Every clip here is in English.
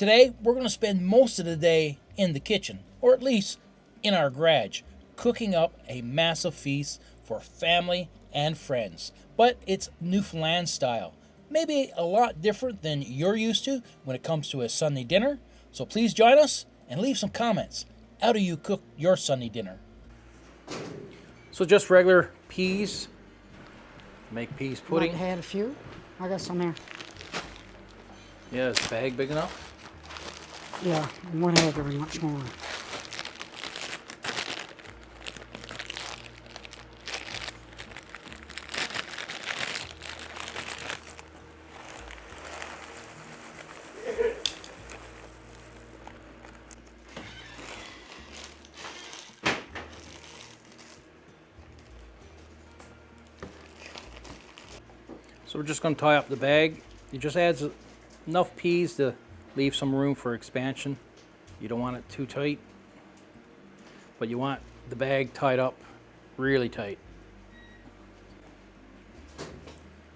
Today, we're going to spend most of the day in the kitchen, or at least in our garage, cooking up a massive feast for family and friends. But it's Newfoundland style. Maybe a lot different than you're used to when it comes to a Sunday dinner. So please join us and leave some comments. How do you cook your Sunday dinner? So just regular peas. Make peas pudding. I had a few. I got some there. Yeah, is the bag big enough? Yeah, one had very much more. So we're just going to tie up the bag. It just adds enough peas to leave some room for expansion. You don't want it too tight, but you want the bag tied up really tight.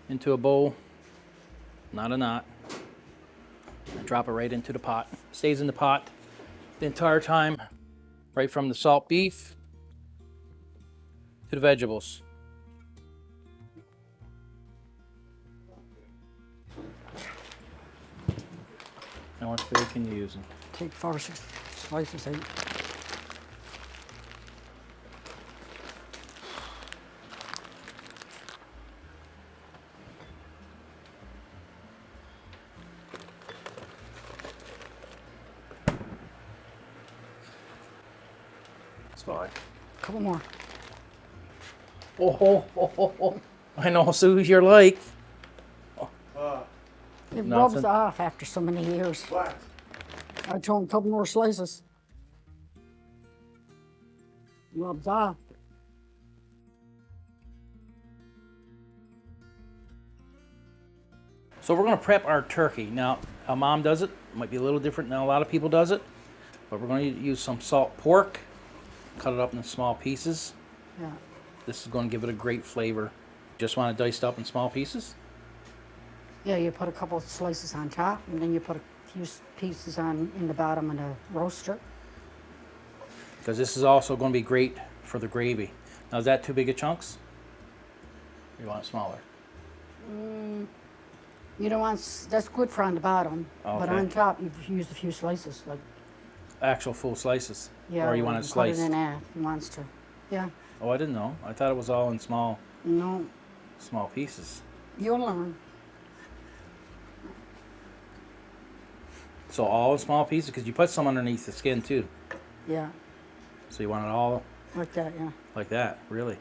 Into a bowl, not a knot, and drop it right into the pot. Stays in the pot the entire time, right from the salt beef to the vegetables. How much bacon you using? Take 5 or 6 slices out. It's fine. A couple more. Oh. I know, Sue, you're like. It Nothing. rubs off after so many years. What? I told him a couple more slices. Rubs off. So we're going to prep our turkey. Now, how Mom does it might be a little different than a lot of people does it, but we're going to use some salt pork, cut it up into small pieces. Yeah. This is going to give it a great flavor. Just want it diced up in small pieces? Yeah, you put a couple of slices on top, and then you put a few pieces on in the bottom of the roaster. Because this is also going to be great for the gravy. Now, is that too big of chunks? Or you want it smaller? You don't want, that's good for on the bottom, but Okay. on top you've used a few slices. Like, Actual full slices? yeah, Or you want it cut sliced? it in half. He wants to. Yeah. Oh, I didn't know. I thought it was all in small No, pieces. you'll learn. So all in small pieces? Because you put some underneath the skin too. Yeah, So you want it all like that. Yeah. like that, really?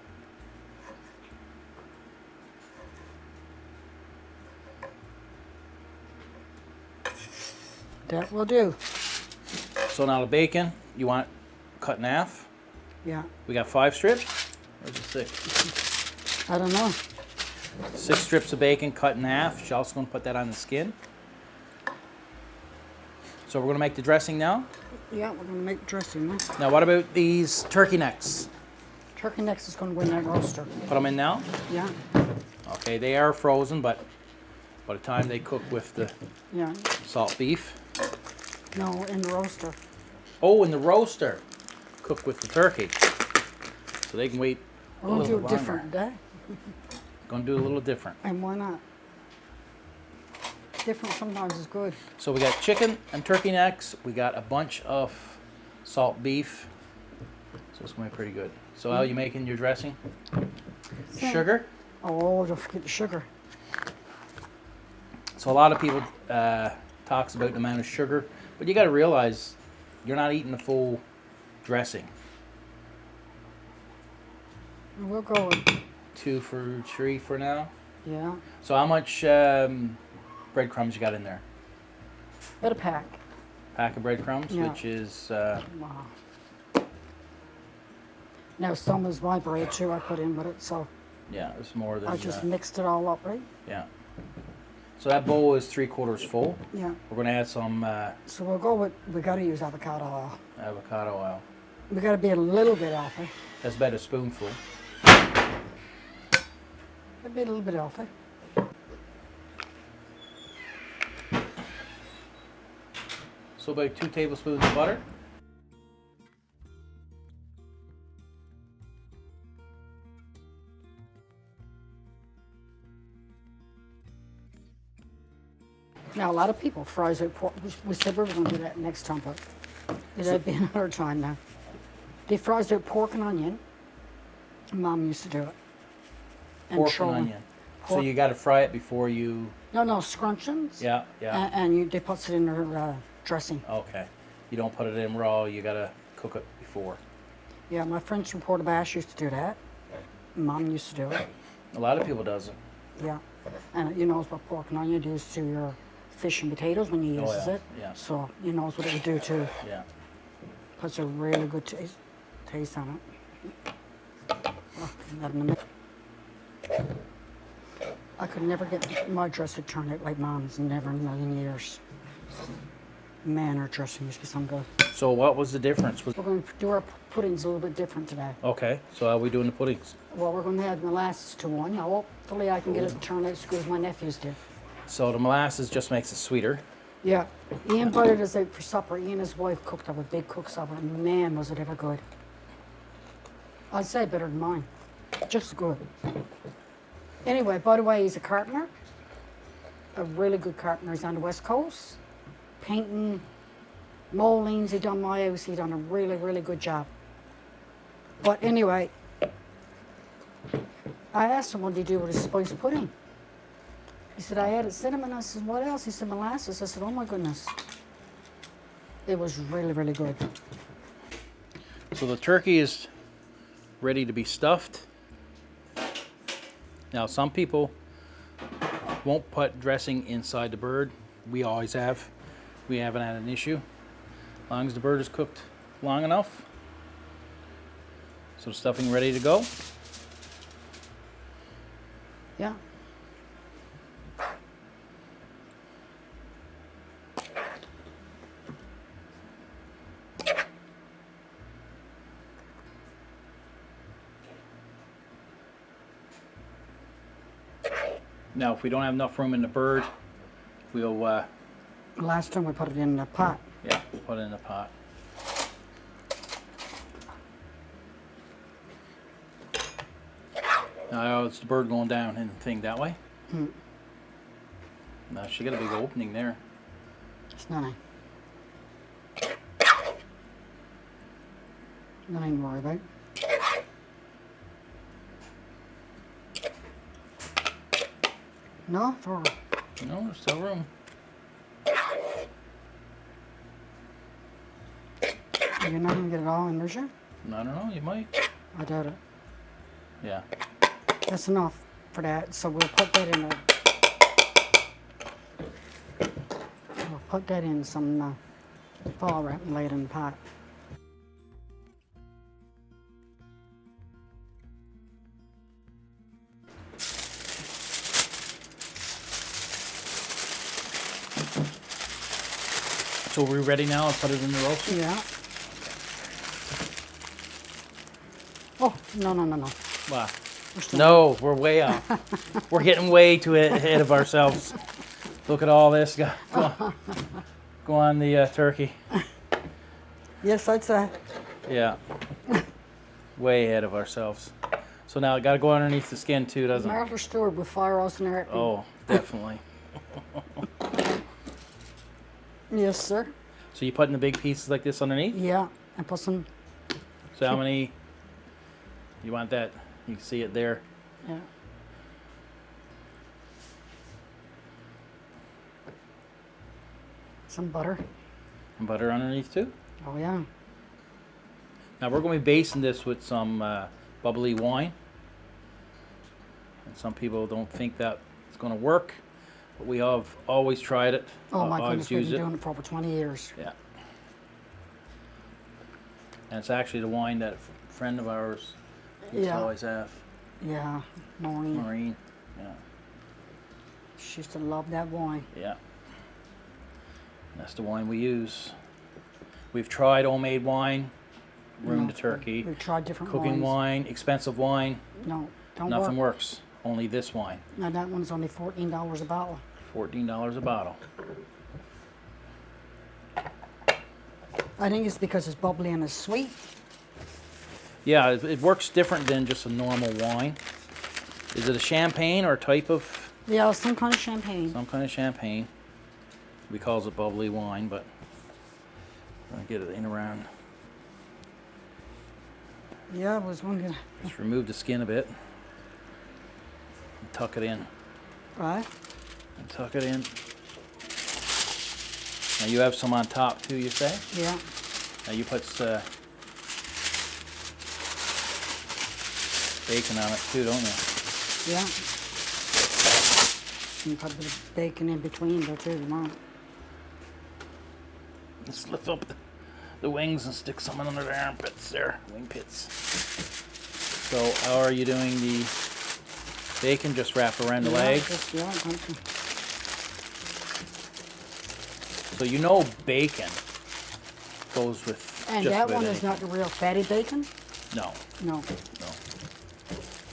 That will do. So now the bacon, you want it cut in half? Yeah. We got 5 strips? Or is it 6? I don't know. 6 strips of bacon cut in half. She's also going to put that on the skin. So we're going to make the dressing now. Yeah, we're gonna make dressing. Huh? Now what about these turkey necks? Turkey necks is gonna go in that roaster. Put them in now? Yeah. Okay, they are frozen, but by the time they cook with the Yeah. salt beef. No, in the roaster. Oh, in the roaster. Cook with the turkey. So they can wait a We're gonna little do bit it longer. different today. Gonna do a little different. And why not? Different sometimes is good. So we got chicken and turkey necks. We got a bunch of salt beef. So it's gonna be pretty good. So how are you making your dressing? Sugar? Oh, don't forget the sugar. So a lot of people talks about the amount of sugar, but you got to realize you're not eating the full dressing. We'll go with, 2 for 3 for now. yeah, So how much breadcrumbs you got in there? bit of pack. Pack of breadcrumbs, Yeah. which is Wow. Now some is my bread too I put in with it, so yeah, it's more than I just mixed it all up, right? yeah. So that bowl is 3/4 full. Yeah. We're gonna add some So we'll go with, we gotta use avocado oil. avocado oil. We gotta be a little bit off it. That's about a spoonful. Be a little bit off it. So about 2 tablespoons of butter. Now, a lot of people fries out pork. We said we were going to do that next time, but it'll be another time now. They fries out pork and onion. Mom used to do it. Pork and onion. So you got to fry it before you... No, scrunchions. Yeah. And they put it in their dressing. Okay. You don't put it in raw. You got to cook it before. Yeah, my friends from Portabash used to do that. Mom used to do it. A lot of people does it. Yeah. And you know what pork and onion does to your fish and potatoes when you use it. Yeah. So you know what it would do too. Yeah. Puts a really good taste on it. Oh, that in a minute. I could never get my dressing to turn out like Mom's, never in a million years. Man, her dressing used to be some good. So what was the difference? We're going to do our puddings a little bit different today. Okay, so how are we doing the puddings? Well, we're going to add molasses to one. Now, hopefully I can get it to turn out as good as my nephews did. So the molasses just makes it sweeter. Yeah. Ian invited us out for supper. Ian and his wife cooked up a big cook supper. Man, was it ever good. I'd say better than mine. Just good. Anyway, by the way, he's a carpenter. A really good carpenter. He's on the West Coast. Painting, moldings. He done my house. He done a really, really good job. But anyway, I asked him what did he do with his spiced pudding. He said, I added cinnamon. I said, what else? He said, molasses. I said, oh my goodness. It was really, really good. So the turkey is ready to be stuffed. Now some people won't put dressing inside the bird. We always have. We haven't had an issue. As long as the bird is cooked long enough. So the stuffing ready to go. Yeah. Now if we don't have enough room in the bird, we'll Last time we put it in the pot. yeah, put it in the pot. Now it's the bird going down in the thing that way. Now she got a big opening there. It's nothing. Nothing to worry about. No, for No, there's still room. you're not gonna get it all in, is you? I don't know, you might. I doubt it. Yeah. That's enough for that. So we'll put that in we'll put that in some fall wrap and lay it in the pot. So we're ready now to put it in the roast? Yeah. Oh, no. Wow. We're still No, we're way off. We're getting way too ahead of ourselves. Look at all this. Go on the turkey. Yes, I'd say. Yeah. Way ahead of ourselves. So now it got to go underneath the skin too, doesn't it? Martha Stewart with fire roast and everything. Oh, definitely. Yes, sir. So you putting the big pieces like this underneath? Yeah, and put some. So how many? You want that? You can see it there. Yeah. Some butter. And butter underneath too. Oh yeah. Now we're going to be basting this with some bubbly wine. And some people don't think that it's going to work, but we have always tried it. Oh my always goodness, we've used been it. doing it for over 20 years. Yeah. And it's actually the wine that a friend of ours used to always have. Yeah, Maureen. Maureen. Yeah. She used to love that wine. Yeah. And that's the wine we use. We've tried homemade wine, room No, to turkey, We've tried different cooking wines. wine, expensive wine. No, don't Nothing work. works. Only this wine. Now that one's only $14 a bottle. $14 a bottle. I think it's because it's bubbly and it's sweet. Yeah, it works different than just a normal wine. Is it a champagne or a type of... Yeah, some kind of champagne. Some kind of champagne. We calls it bubbly wine, but I'm gonna get it in around. Yeah, I was wondering. Just remove the skin a bit. And tuck it in. Right. And tuck it in. Now you have some on top too, you say? Yeah. Now you put bacon on it too, don't you? Yeah. You put a bit of bacon in between there too, you want. Just lift up the wings and stick some under the armpits there, wing pits. So how are you doing the bacon? Just wrap around the legs? Just, yeah, thank you. So you know bacon goes with And just that about one is anything. not the real fatty bacon? No, No. no.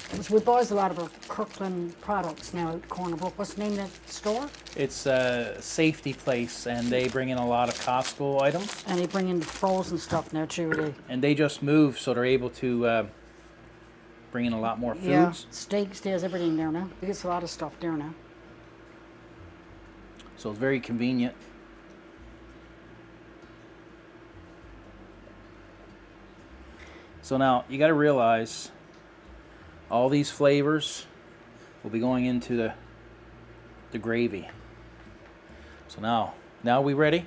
Because we buy a lot of our Kirkland products now at Corner Brook. What's the name of that store? It's a safety place, and they bring in a lot of Costco items. And they bring in the frozen stuff now too. And they just move, so they're able to bring in a lot more foods. Yeah, steaks, there's everything there now. There's a lot of stuff there now. So it's very convenient. So now you got to realize all these flavors will be going into the gravy. So now we ready?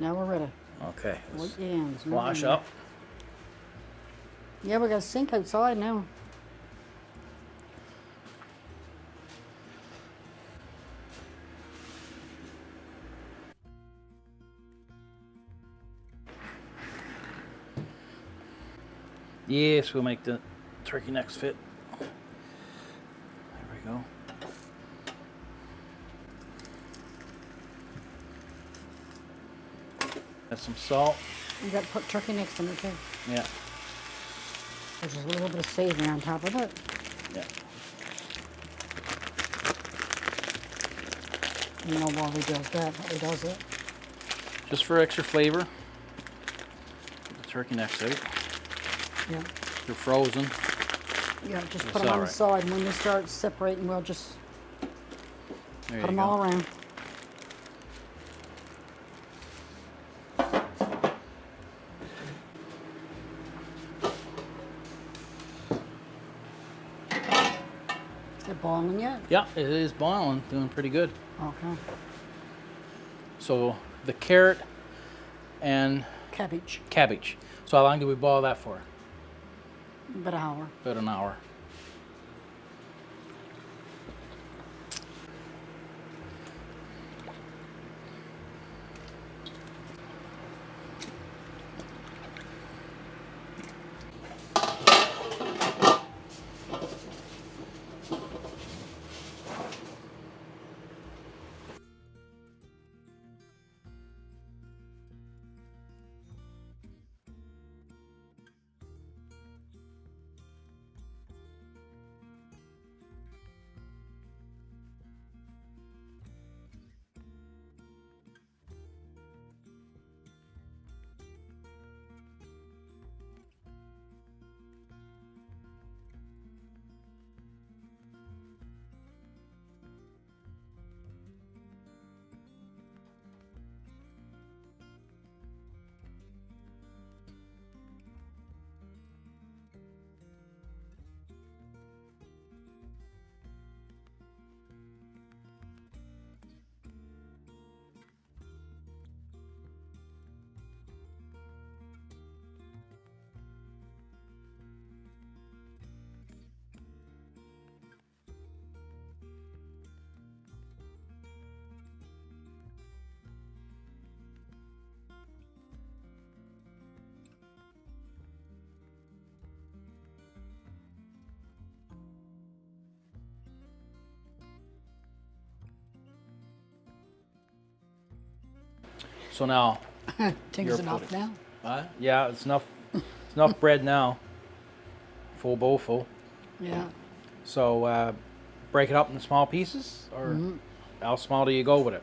Now we're ready. Okay. Let's Yeah, wash up. Yeah, we got a sink outside now. Yes, we'll make the turkey necks fit. There we go. Add some salt. You got to put turkey necks in it too. Yeah. There's just a little bit of savory on top of it. Yeah. You know why he does that, but he does it. Just for extra flavor. Put the turkey necks out. Yeah. They're frozen. Yeah, just It's put them on all the right. side, and when they start separating, we'll just There put them you all go. around. Is it boiling yet? Yeah, it is boiling, doing pretty good. Okay. So the carrot and Cabbage, cabbage. So how long do we boil that for? about an hour. About an hour. So now, Think Your it's enough pudding. now? yeah, it's enough. It's enough bread now. Full bowl full. Yeah. So break it up in small pieces, or how small do you go with it?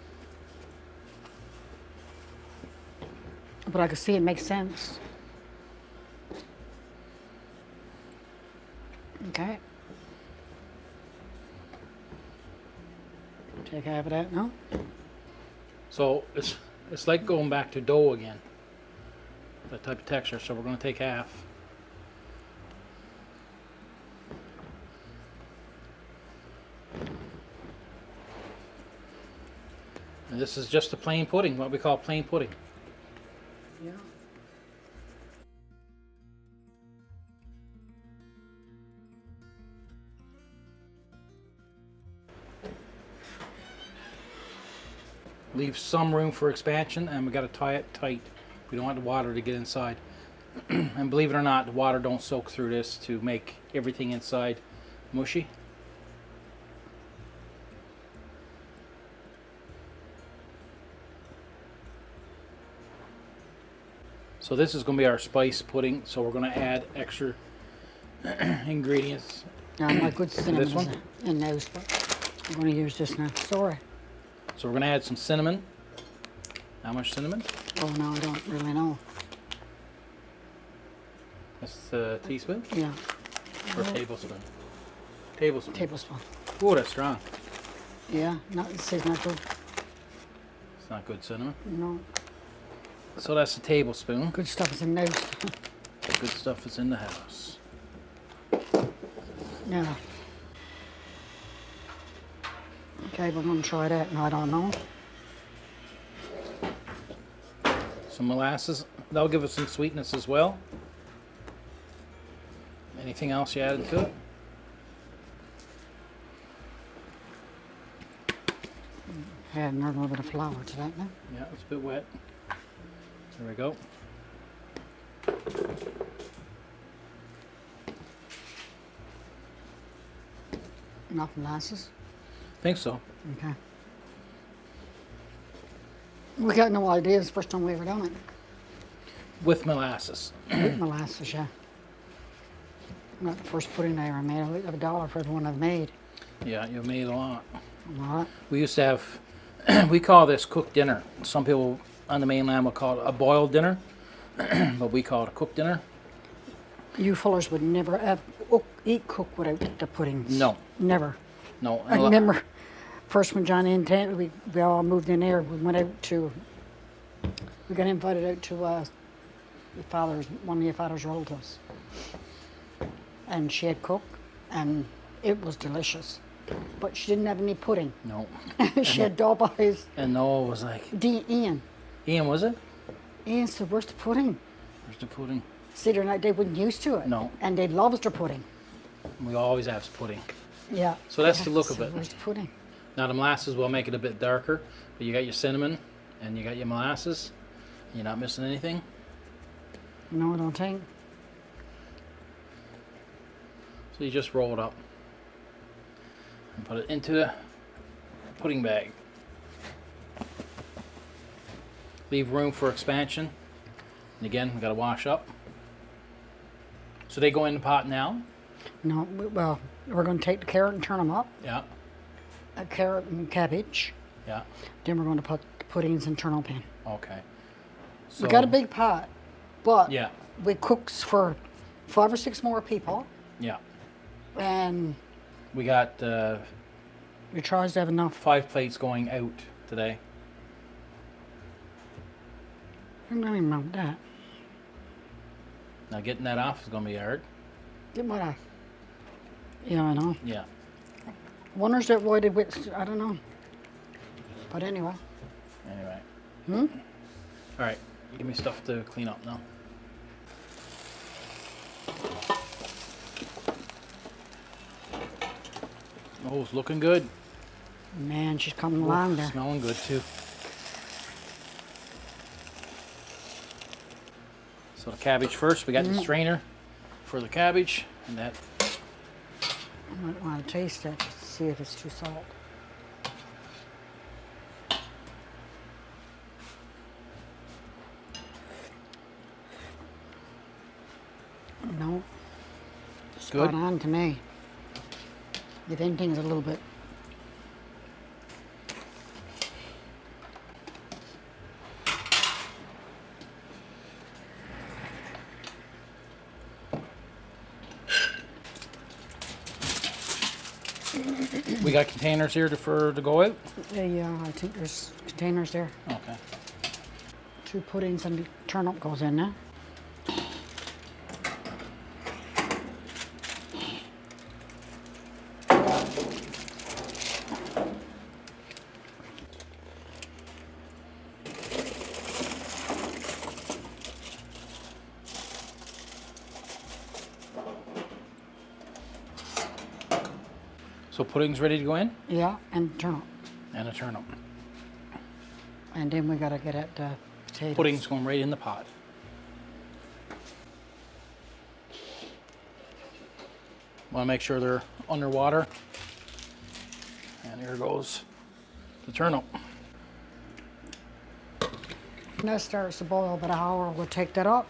But I can see it makes sense. Okay. Take half of that now. So it's like going back to dough again. That type of texture. So we're going to take half. And this is just a plain pudding, what we call plain pudding. Yeah. Leave some room for expansion, and we got to tie it tight. We don't want the water to get inside. And believe it or not, the water don't soak through this to make everything inside mushy. So this is going to be our spice pudding, so we're going to add extra ingredients. My good cinnamon This one? is in those, but I'm going to use this now. Sorry. So we're going to add some cinnamon. How much cinnamon? Oh, no, I don't really know. That's a teaspoon Yeah. or tablespoon? Tablespoon. Tablespoon. Oh, that's strong. Yeah. No, this is not good. It's not good cinnamon. No. So that's a tablespoon. Good stuff is in those. Good stuff is in the house. Yeah. Okay, we're going to try that. No, I don't know. Some molasses. That'll give us some sweetness as well. Anything else you added to it? Add another little bit of flour to that now. Yeah, it's a bit wet. There we go. Enough molasses. Think so. Okay. We got no ideas first time we ever done it. With molasses. With molasses, yeah. Not the first pudding I ever made. I have $1 for every one I've made. Yeah, you made a lot. A lot. We used to have, we call this cooked dinner. Some people on the mainland will call it a boiled dinner, but we call it a cooked dinner. You fellers would never eat cook without the puddings. No. Never. No. I remember first when Johnny and Ted, we all moved in there. We went out to, we got invited out to one of your father's relatives. And she had cooked, and it was delicious. But she didn't have any pudding. No. She had dough eyes. And Noah was like, Ian. Ian, was it? Ian said, "Where's the pudding?" Where's the pudding? See, they wouldn't used to it. No. And they loved their pudding. We always have pudding. Yeah. So that's the look of it. Where's the pudding? Now the molasses will make it a bit darker, but you got your cinnamon and you got your molasses. You're not missing anything. No, I don't think. So you just roll it up and put it into the pudding bag. Leave room for expansion. And again, we got to wash up. So they go in the pot now. No, well, we're going to take the carrot and turn them up. Yeah, A carrot and cabbage. yeah. Then we're going to put the puddings in turtle pan. Okay. So We got a big pot, but Yeah, we cooks for 5 or 6 more people, yeah. and We got we tries to have enough. 5 plates going out today. I don't even know that. Now getting that off is going to be hard. Get what I. Yeah, I know. Yeah. Wonders that why they I don't know. But anyway. Anyway. All right. Give me stuff to clean up now. Oh, it's looking good. Man, she's coming along there. Smelling good too. So the cabbage first. We got the strainer for the cabbage, and that. I might want to taste it just to see if it's too salt. No. Spot Good. on to me. If anything's a little bit. We got containers here to go out? Yeah, I think there's containers there. Okay. 2 puddings and the turnip goes in now. So pudding's ready to go in? Yeah, and turnip. And a turnip. And then we gotta get at the potatoes. Pudding's going right in the pot. Want to make sure they're underwater. And here goes the turnip. When that starts to boil about an hour, we'll take that up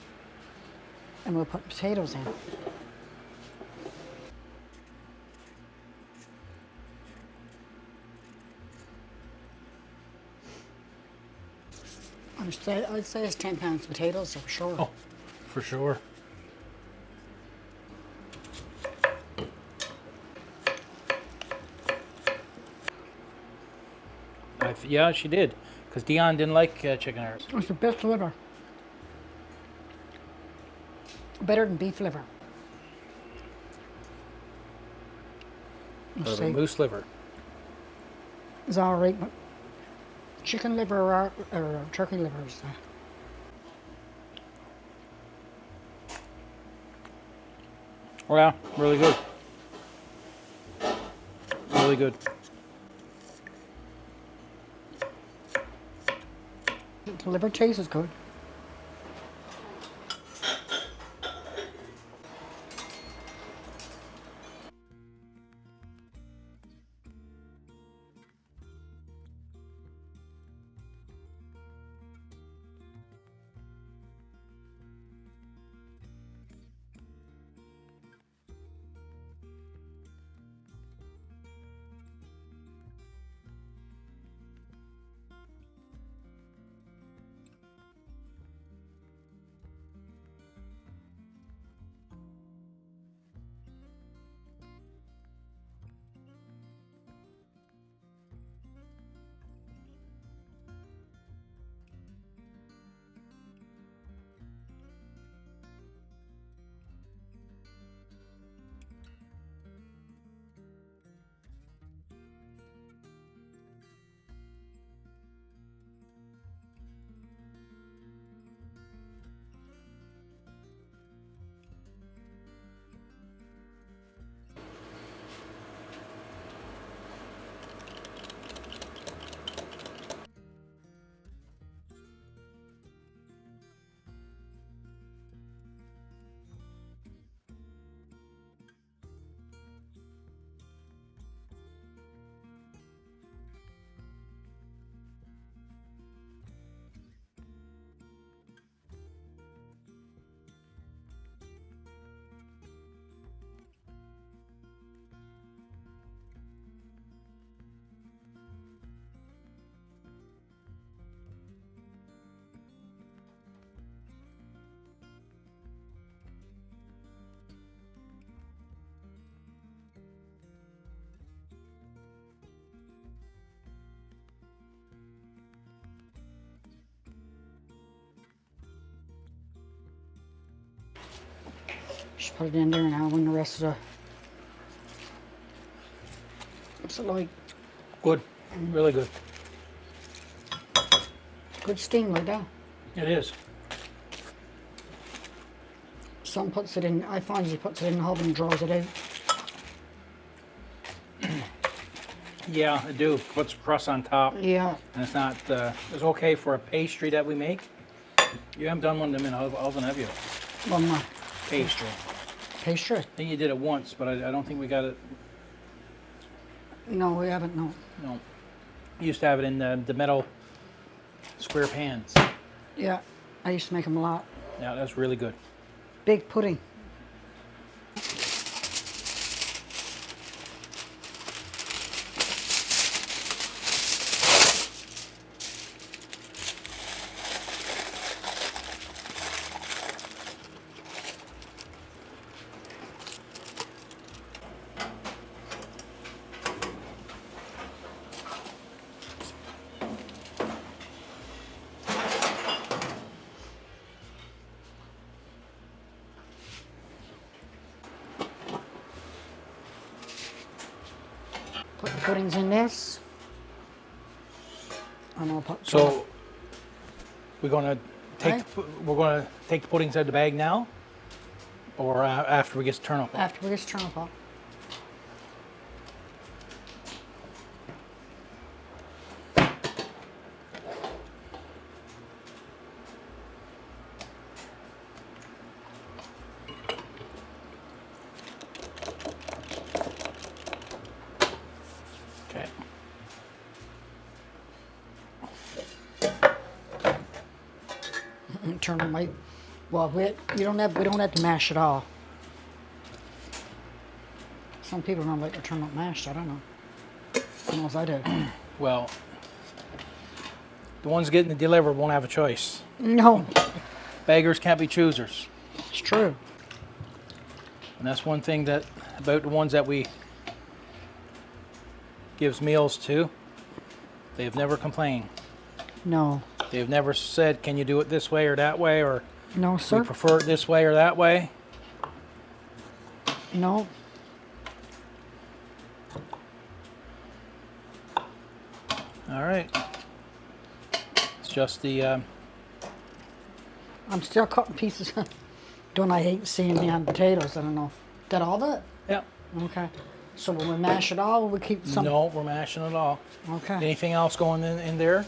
and we'll put potatoes in. I'd say it's 10 pounds potatoes for sure. Oh, for sure. Yeah, she did. Because Dion didn't like chicken hearts. It's the best liver. Better than beef liver. Or the moose liver. It's all right, but chicken liver or turkey liver is Oh yeah, really good. Really good. the liver tastes good. Just put it in there now when the rest of the... What's it like? Good. Really good. Good steam like that. It is. Some puts it in, I find he puts it in the oven and draws it out. Yeah, I do. Puts crust on top. Yeah. And it's not, it's okay for a pastry that we make. You haven't done one of them in the oven, have you? One more. Pastry. Pastry? I think you did it once, but I don't think we got it. No, we haven't, no. No. You used to have it in the metal square pans. Yeah, I used to make them a lot. Yeah, that's really good. Big pudding. puddings in this. And I'll put So we're gonna take Right. we're gonna take the puddings out of the bag now, or after we get the turnip. after this turnip up. Okay. Turnip might. Well, we don't have to mash it all. Some people don't like their turnip mashed. I don't know. I know as I do. Well, the ones getting it delivered won't have a choice. No, Beggars can't be choosers, it's true. and that's one thing that about the ones that we gives meals to. They have never complained. No, They've never said, "Can you do it this way or that way?" or no, "We sir. prefer it this way or that way." No. All right. It's just the I'm still cutting pieces. Don't I hate seeing me on potatoes? I don't know. That all that? yeah. Okay. So when we mash it all, we keep some. No, we're mashing it all. Okay. Anything else going in there?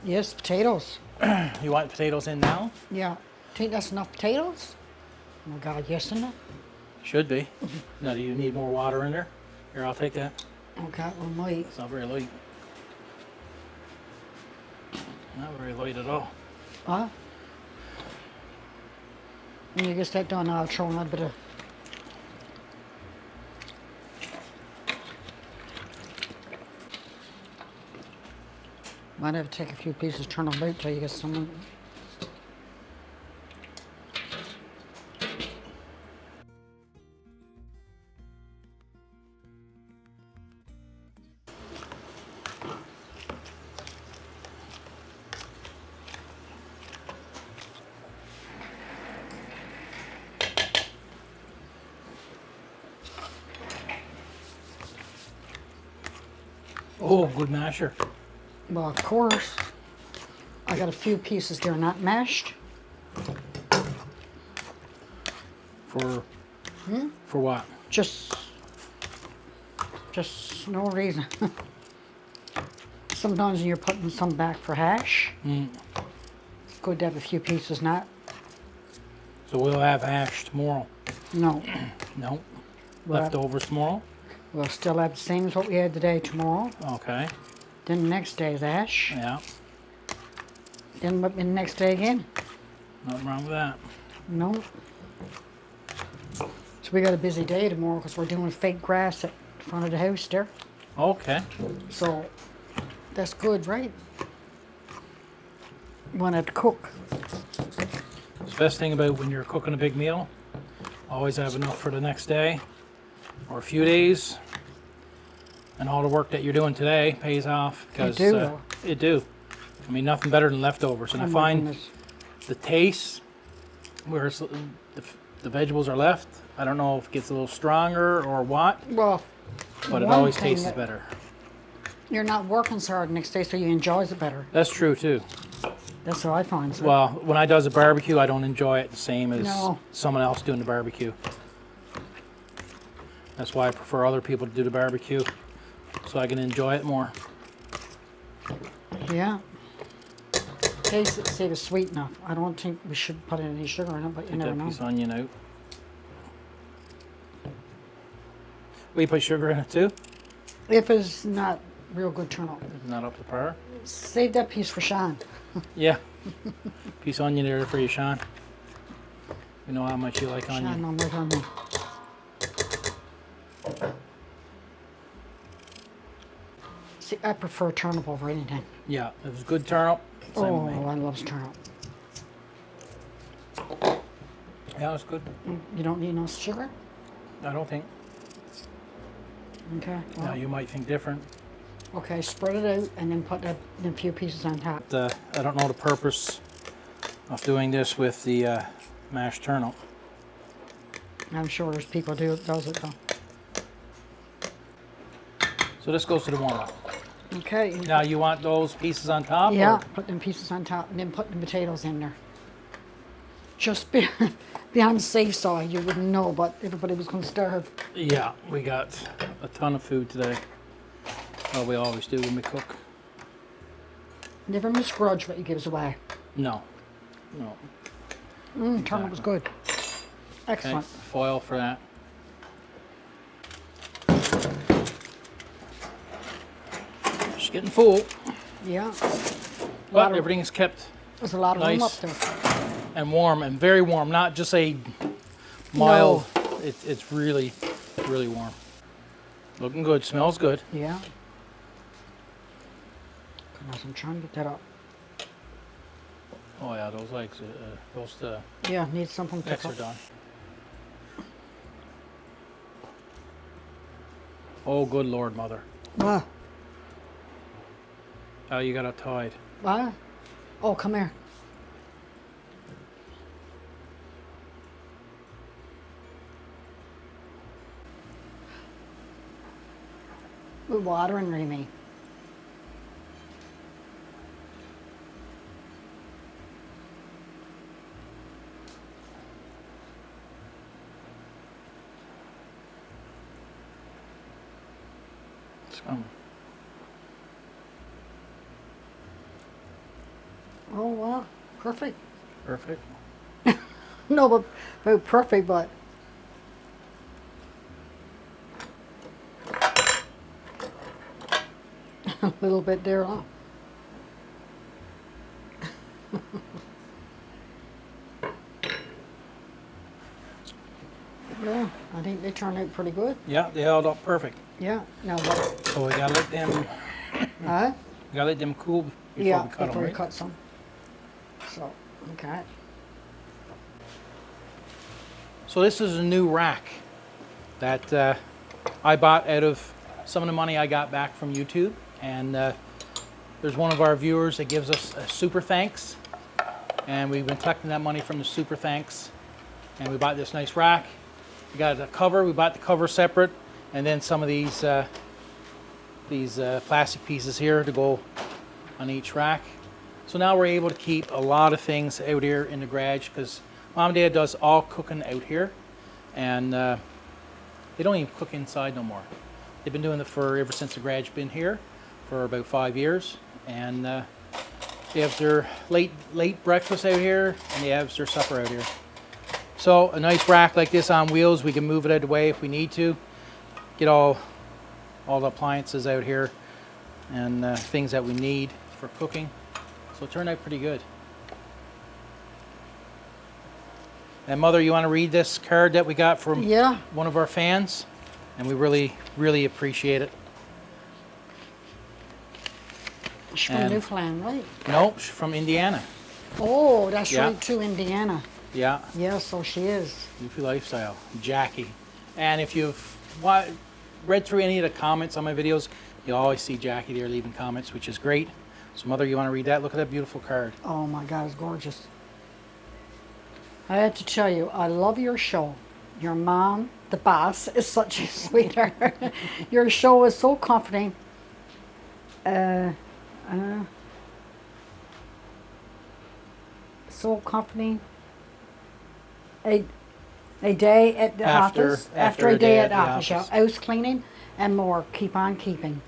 Yes, potatoes. You want potatoes in now? Yeah. Think that's enough potatoes? Oh my God, yes, isn't it? Should be. Now, do you need more water in there? Here, I'll take that. Okay, we might. It's not very light. Not very light at all. Huh? When you get that done, I'll throw in a bit of. Might have to take a few pieces, turn them out till you get some. Oh, good masher. Well, of course. I got a few pieces there not mashed. For what? Just no reason. Sometimes when you're putting some back for hash, it's good to have a few pieces not. So we'll have hash tomorrow. No, No. Well, Leftovers tomorrow? we'll still have the same as what we had today tomorrow. Okay. Then the next day is hash. Yeah. Then the next day again. Nothing wrong with that. No. So we got a busy day tomorrow because we're doing fake grass at the front of the house there. Okay. So that's good, right? Want to cook. The best thing about when you're cooking a big meal, always have enough for the next day or a few days. And all the work that you're doing today pays off because do, though. it do. I mean, nothing better than leftovers. And I Oh my find goodness. the taste, where the vegetables are left, I don't know if it gets a little stronger or what, Well, but it one always thing tastes that- better. you're not working so hard the next day, so you enjoys it better. That's true too. That's how I find it. Well, when I does a barbecue, I don't enjoy it the same as No. someone else doing the barbecue. That's why I prefer other people to do the barbecue, so I can enjoy it more. Yeah. Taste it, see if it's sweet enough. I don't think we should put any sugar in it, but you Take never that know. piece of onion out. We put sugar in it too? If it's not real good turnout. Not up to par? Save that piece for Sean. Yeah. Piece of onion there for you, Sean. You know how much you like Sean, onion. I'm with onion. See, I prefer turnip over anything. Yeah, it was good turnip. Same Oh, with me. I love turnip. Yeah, it's good. You don't need no sugar? I don't think. Okay. Now Well, you might think different. okay, spread it out and then put that them few pieces on top. I don't know the purpose of doing this with the mashed turnip. I'm sure there's people does it though. So this goes to the warm-up. Okay. Now you want those pieces on top? Yeah, Or? put them pieces on top and then put the potatoes in there. Just be on the safe side, you wouldn't know, but everybody was going to starve. Yeah, we got a ton of food today. Well, we always do when we cook. Never misgrudge what he gives away. No, no. Turnip was good. Excellent. Okay, foil for that. She's getting full, Yeah. but everything is kept There's a lot of room up nice there. and warm, and very warm. Not just a mild. No. It's really, really warm. Looking good. Smells good. Yeah. I'm trying to get that up. Oh yeah, those legs, Yeah, need something to legs are cook. done. Oh, good Lord, Mother. What? Oh, you got it tied. What? Oh, come here. We're watering, Remy. It's coming. Oh, well, perfect. Perfect. No, but perfect, but. A little bit there, huh? Yeah, I think they turned out pretty good. Yeah, they held up perfect. Yeah, now what? So we gotta let them. Huh? We gotta let them cool before Yeah, we cut before them. we Right? cut some. So, okay. So this is a new rack that I bought out of some of the money I got back from YouTube, and there's one of our viewers that gives us a super thanks, and we've been collecting that money from the super thanks, and we bought this nice rack. We got a cover. We bought the cover separate, and then some of these plastic pieces here to go on each rack. So now we're able to keep a lot of things out here in the garage because Mom and Dad does all cooking out here, and they don't even cook inside no more. They've been doing it ever since the garage been here for about 5 years, and they have their late breakfast out here, and they have their supper out here. So a nice rack like this on wheels, we can move it out of the way if we need to. Get all the appliances out here and things that we need for cooking. So it turned out pretty good. And Mother, you want to read this card that we got from one of our fans? And we really, really appreciate it. She's from Newfoundland, right? No, she's from Indiana. Oh, that's right, too, Indiana. Yeah. Yeah, so she is. Newfie Lifestyle, Jackie. And if you've read through any of the comments on my videos, you always see Jackie there leaving comments, which is great. So Mother, you want to read that? Look at that beautiful card. Oh my God, it's gorgeous. I have to tell you, I love your show. Your mom, the boss, is such a sweetheart. Your show is so comforting. So comforting. A day at the office. After a day at the office. Yeah. House cleaning and more. Keep on keeping.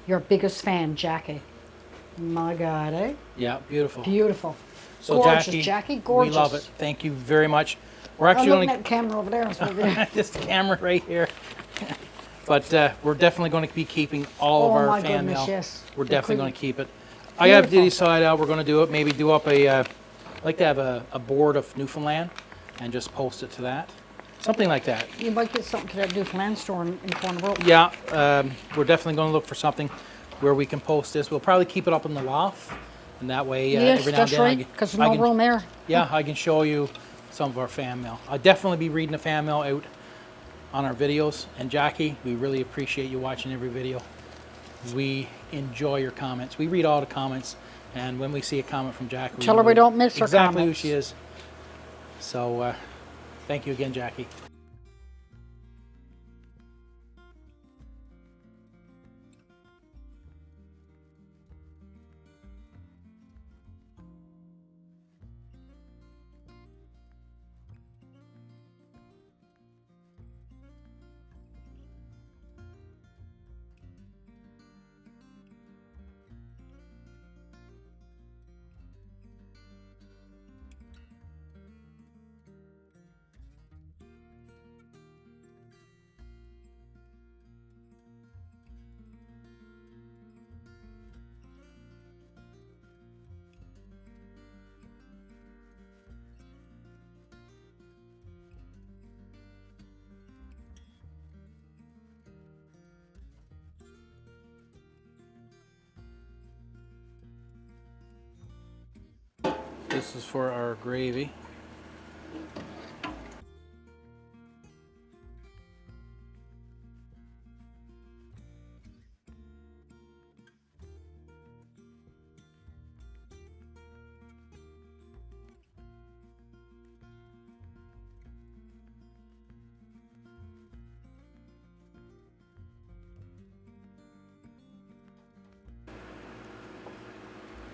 Your biggest fan, Jackie. My God, eh? Yeah, beautiful. Beautiful. So gorgeous, Jackie, gorgeous. We love it. Thank you very much. We're actually looking at the camera over there. This camera right here. But we're definitely going to be keeping all of our fan mail. Yes. We're definitely going to keep it. I have to decide how we're going to do it. Maybe do up I'd like to have a board of Newfoundland and just post it to that. Something like that. You might get something to that Newfoundland store in Corner Road. Yeah, we're definitely going to look for something where we can post this. We'll probably keep it up in the loft, and that way every now and then right, because there's no room there. Yeah, I can show you some of our fan mail. I'll definitely be reading the fan mail out on our videos. And Jackie, we really appreciate you watching every video. We enjoy your comments. We read all the comments, and when we see a comment from Jackie, tell her we don't miss her exactly comments. who she is. So thank you again, Jackie. This is for our gravy.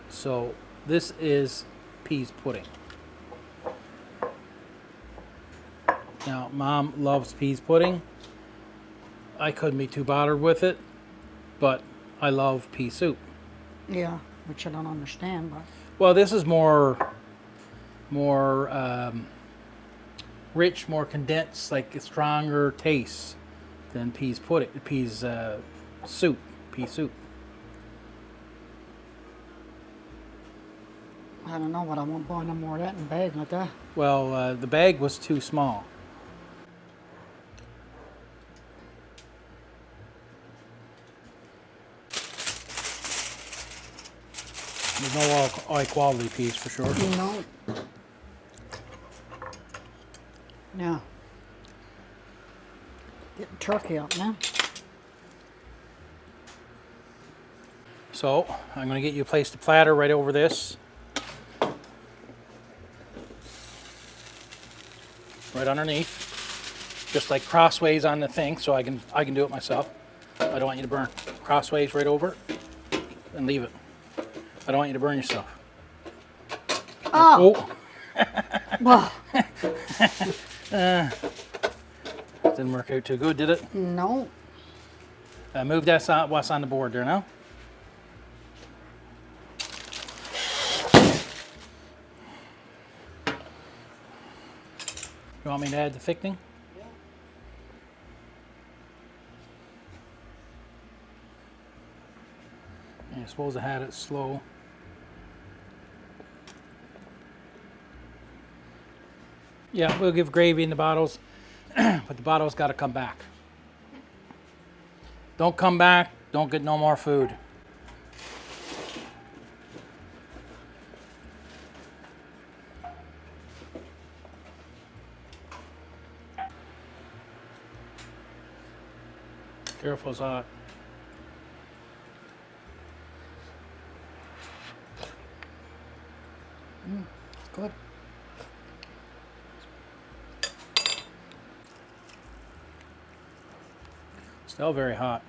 So this is peas pudding. Now, Mom loves peas pudding. I couldn't be too bothered with it, but I love pea soup. Yeah, which I don't understand, but Well, this is more rich, more condensed, like a stronger taste than peas pudding, soup, pea soup. I don't know, but I won't buy no more of that in a bag like that. Well, the bag was too small. There's no high quality peas for sure. You know. Now, get the turkey up now. So I'm going to get you to place the platter right over this. Right underneath. Just like crossways on the thing so I can do it myself. I don't want you to burn. Crossways right over and leave it. I don't want you to burn yourself. Oh! Well, Didn't work out too good, did it? no. Move that what's on the board there now. You want me to add the thickening? Yeah. I suppose I had it slow. Yeah, we'll give gravy in the bottles, but the bottles got to come back. Don't come back, don't get no more food. Careful, it's hot. Good. Still very hot.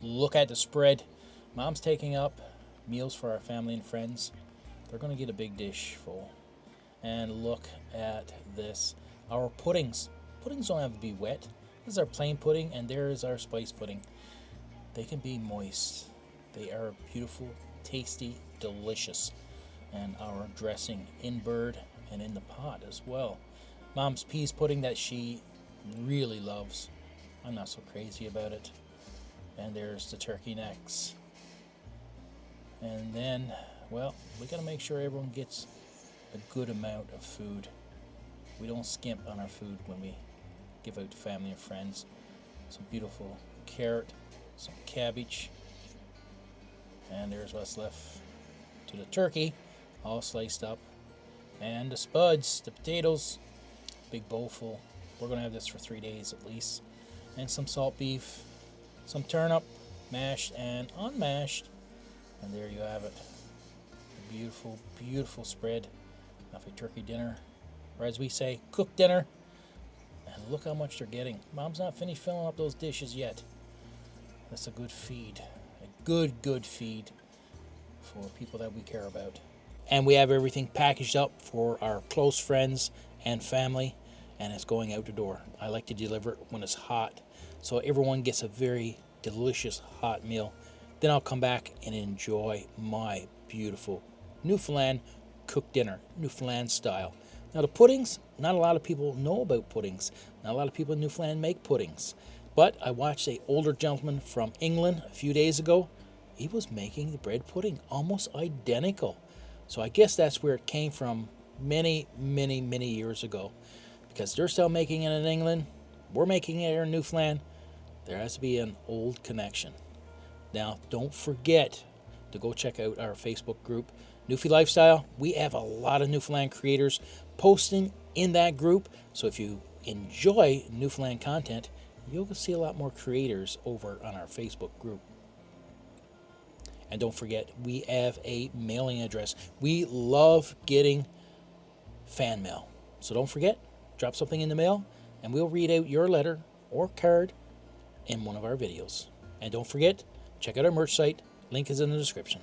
Look at the spread. Mom's taking up meals for our family and friends. They're going to get a big dish full. And look at this. Our puddings. Puddings don't have to be wet. This is our plain pudding, and there is our spice pudding. They can be moist. They are beautiful, tasty, delicious. And our dressing in bird and in the pot as well. Mom's peas pudding that she really loves. I'm not so crazy about it. And there's the turkey necks. And then, well, we gotta make sure everyone gets a good amount of food. We don't skimp on our food when we give out to family and friends. Some beautiful carrot, some cabbage, And there's what's left to the turkey, all sliced up. And the spuds, the potatoes, big bowl full. We're going to have this for 3 days at least. And some salt beef, some turnip, mashed and unmashed. And there you have it. A beautiful, beautiful spread of a turkey dinner. Or as we say, cooked dinner. And look how much they're getting. Mom's not finished filling up those dishes yet. That's a good feed. A good feed for people that we care about. And we have everything packaged up for our close friends and family, and it's going out the door. I like to deliver it when it's hot, so everyone gets a very delicious hot meal. Then I'll come back and enjoy my beautiful Newfoundland cooked dinner, Newfoundland style. Now the puddings, not a lot of people know about puddings. Not a lot of people in Newfoundland make puddings. But I watched an older gentleman from England a few days ago. He was making the bread pudding almost identical. So I guess that's where it came from many years ago. Because they're still making it in England, we're making it here in Newfoundland. There has to be an old connection. Now, don't forget to go check out our Facebook group, Newfie Lifestyle. We have a lot of Newfoundland creators posting in that group. So if you enjoy Newfoundland content, you'll see a lot more creators over on our Facebook group. And don't forget, we have a mailing address. We love getting fan mail. So don't forget, drop something in the mail, and we'll read out your letter or card in one of our videos. And don't forget, check out our merch site. Link is in the description.